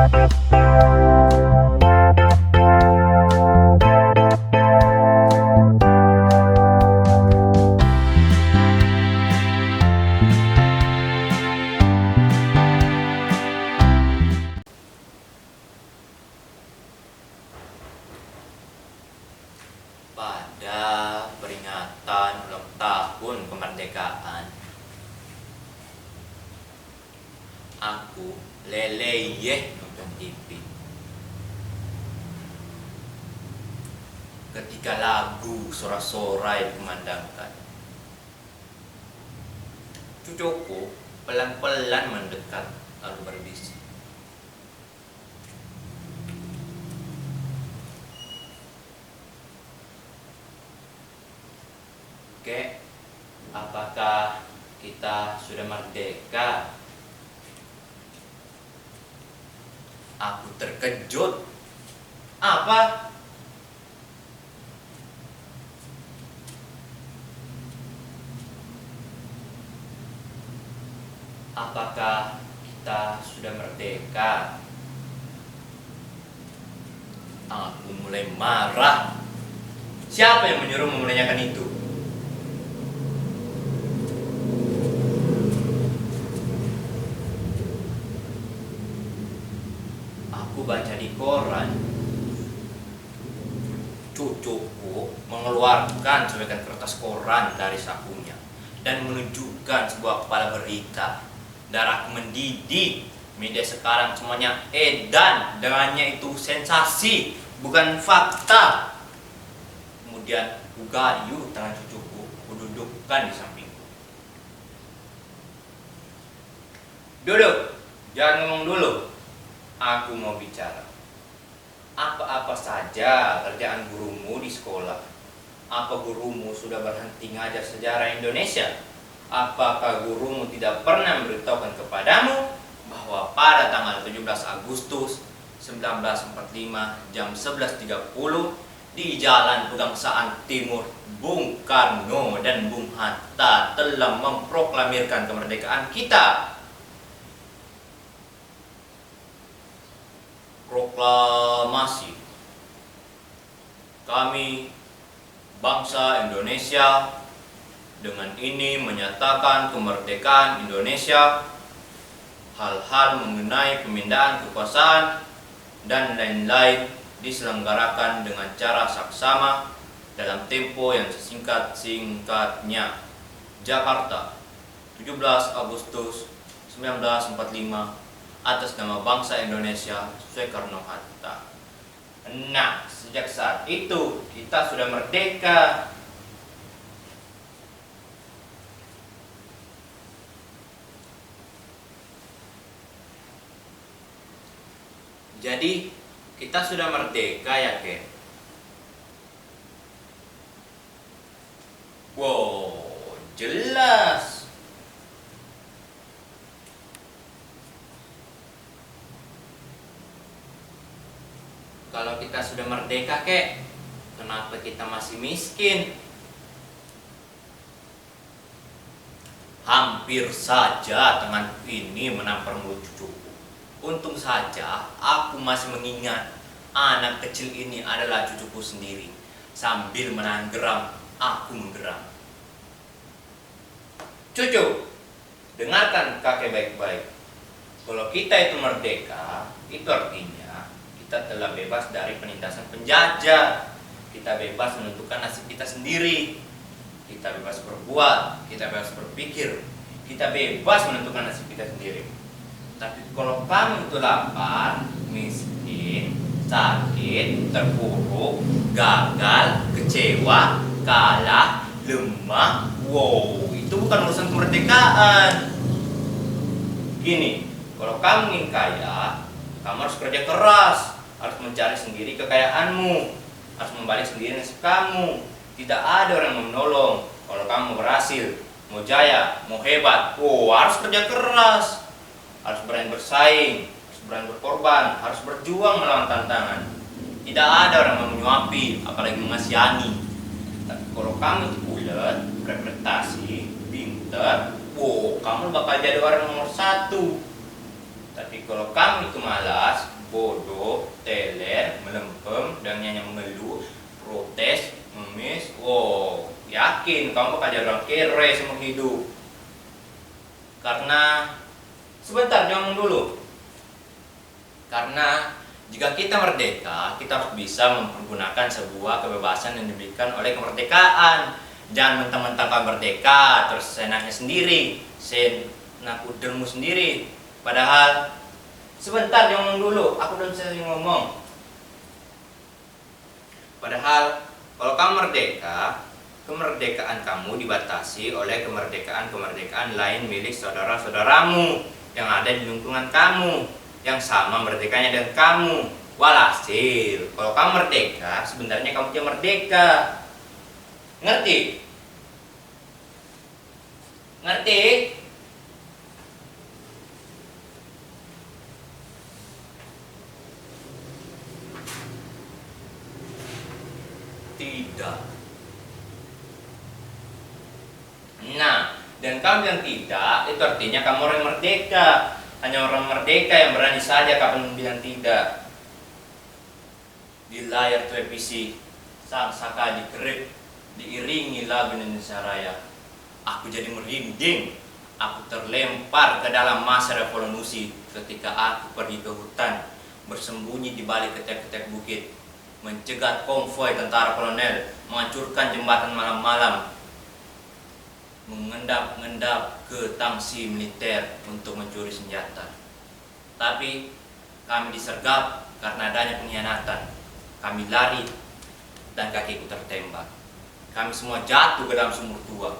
Pada peringatan ulang tahun kemerdekaan, aku leleyeh nonton TV. Ketika lagu sorak-sorai dikumandangkan, cucuku pelan-pelan mendekat lalu berbisik, "Kek, apakah kita sudah merdeka?" Aku terkejut. "Apa?" "Apakah kita sudah merdeka?" Aku mulai marah. Siapa yang menyuruhmu menanyakan itu? Aku baca di koran, cucuku mengeluarkan sebagian kertas koran dari sakunya dan menunjukkan sebuah kepala berita. Darahku mendidih. Media sekarang semuanya edan, dengannya itu sensasi, bukan fakta. Kemudian ku gayuh tangan cucuku, kududukkan di sampingku. "Duduk, jangan ngomong dulu. Aku mau bicara. Apa-apa saja kerjaan gurumu di sekolah? Apa gurumu sudah berhenti ngajar sejarah Indonesia? Apakah gurumu tidak pernah memberitahukan kepadamu bahwa pada tanggal 17 Agustus 1945 jam 11.30 di Jalan Pegangsaan Timur, Bung Karno dan Bung Hatta telah memproklamirkan kemerdekaan kita?" Proklamasi. Kami, bangsa Indonesia, dengan ini menyatakan kemerdekaan Indonesia. Hal-hal mengenai pemindahan kekuasaan dan lain-lain diselenggarakan dengan cara saksama dalam tempo yang sesingkat-singkatnya. Jakarta, 17 Agustus 1945, atas nama bangsa Indonesia, Soekarno-Hatta. Nah, sejak saat itu kita sudah merdeka. Jadi, kita sudah merdeka ya, Ken? Wow, jelas. Kalau kita sudah merdeka, Kek, kenapa kita masih miskin? Hampir saja tangan ini menampar mulut cucuku. Untung saja aku masih mengingat anak kecil ini adalah cucuku sendiri. Sambil menahan geram, aku menggeram. "Cucu, dengarkan kakek baik-baik. Kalau kita itu merdeka, itu artinya kita telah bebas dari penindasan penjajah. Kita bebas menentukan nasib kita sendiri. Kita bebas berbuat, kita bebas berpikir. Kita bebas menentukan nasib kita sendiri. Tapi kalau kamu itu lapar, miskin, sakit, terpuruk, gagal, kecewa, kalah, lemah, wow, itu bukan urusan kemerdekaan. Gini, kalau kamu ingin kaya, kamu harus kerja keras, harus mencari sendiri kekayaanmu, harus membalik sendiri nasib kamu. Tidak ada orang yang menolong. Kalau kamu berhasil, mau jaya, mau hebat, wow, harus kerja keras. Harus berani bersaing, harus berani berkorban, harus berjuang melawan tantangan. Tidak ada orang yang menyuapi, apalagi mengasihani. Tapi kalau kamu itu ulet, berprestasi, pintar, wow, kamu bakal jadi orang nomor 1. Tapi kalau kamu itu malas, bodoh, teler, melempem, dan nyanyi mengeluh, protes, ngemis. Oh, yakin kamu bakal jadi orang kere semua hidup. Karena sebentar ngomong dulu. Karena jika kita merdeka, kita harus bisa mempergunakan sebuah kebebasan yang diberikan oleh kemerdekaan. Jangan mentang-mentang kamu merdeka terus senangnya sendiri, senak udelmu sendiri. Padahal sebentar ngomong dulu, aku belum selesai ngomong. Padahal kalau kamu merdeka, kemerdekaan kamu dibatasi oleh kemerdekaan lain milik saudara-saudaramu yang ada di lingkungan kamu, yang sama merdekanya dengan kamu. Walhasil, kalau kamu merdeka, sebenarnya kamu tidak merdeka. Ngerti? Ngerti? Tidak. Nah, dan kamu yang tidak, itu artinya kamu orang merdeka. Hanya orang merdeka yang berani saja kapan bilang tidak. Di layar televisi, Sang Saka dikerip, diiringi lagu Indonesia Raya. Aku jadi merinding. Aku terlempar ke dalam masa revolusi ketika aku pergi ke hutan, bersembunyi di balik ketek-ketek bukit, mencegat konvoi tentara kolonel, menghancurkan jembatan malam-malam, mengendap-endap ke tangsi militer untuk mencuri senjata. Tapi kami disergap karena adanya pengkhianatan. Kami lari dan kakiku tertembak. Kami semua jatuh ke dalam sumur tua.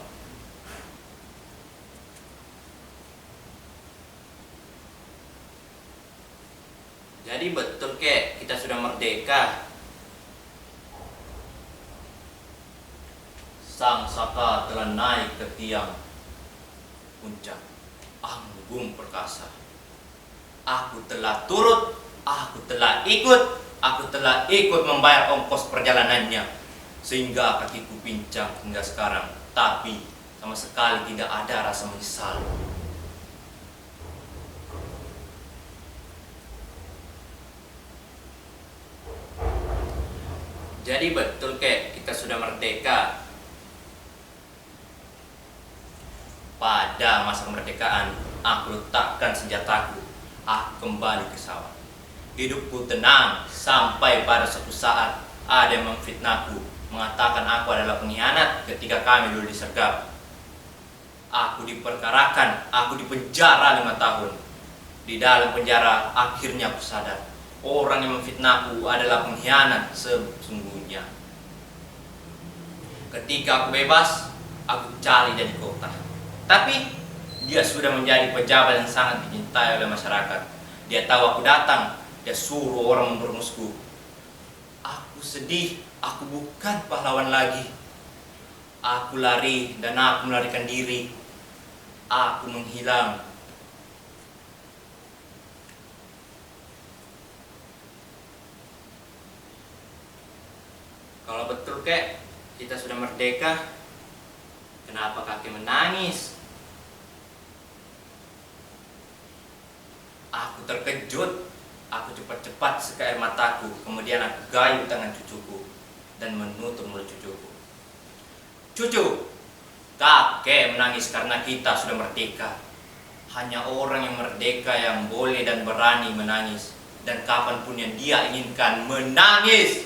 Jadi betul kek, kita sudah merdeka. Sang Saka telah naik ke tiang puncak anggung perkasa. Aku telah turut, aku telah ikut membayar ongkos perjalanannya, sehingga kakiku pincang hingga sekarang. Tapi sama sekali tidak ada rasa menyesal. Jadi betul kek, kita sudah merdeka. Pada masa kemerdekaan, aku letakkan senjataku. Aku kembali ke sawah. Hidupku tenang sampai pada suatu saat ada yang memfitnahku, mengatakan aku adalah pengkhianat ketika kami dulu disergap. Aku diperkarakan, aku dipenjara 5 tahun. Di dalam penjara akhirnya aku sadar, orang yang memfitnahku adalah pengkhianat sesungguhnya. Ketika aku bebas, aku cari dari kota. Tapi dia sudah menjadi pejabat yang sangat dicintai oleh masyarakat. Dia tahu aku datang, dia suruh orang memberontakku. Aku sedih, aku bukan pahlawan lagi. Aku lari dan aku melarikan diri. Aku menghilang. Kalau betul kek, kita sudah merdeka, kenapa kakek menangis? Aku terkejut, aku cepat-cepat seka air mataku, kemudian aku gayung tangan cucuku dan menutup mulut cucuku. Cucu, kakek menangis karena kita sudah merdeka. Hanya orang yang merdeka yang boleh dan berani menangis, dan kapanpun yang dia inginkan menangis.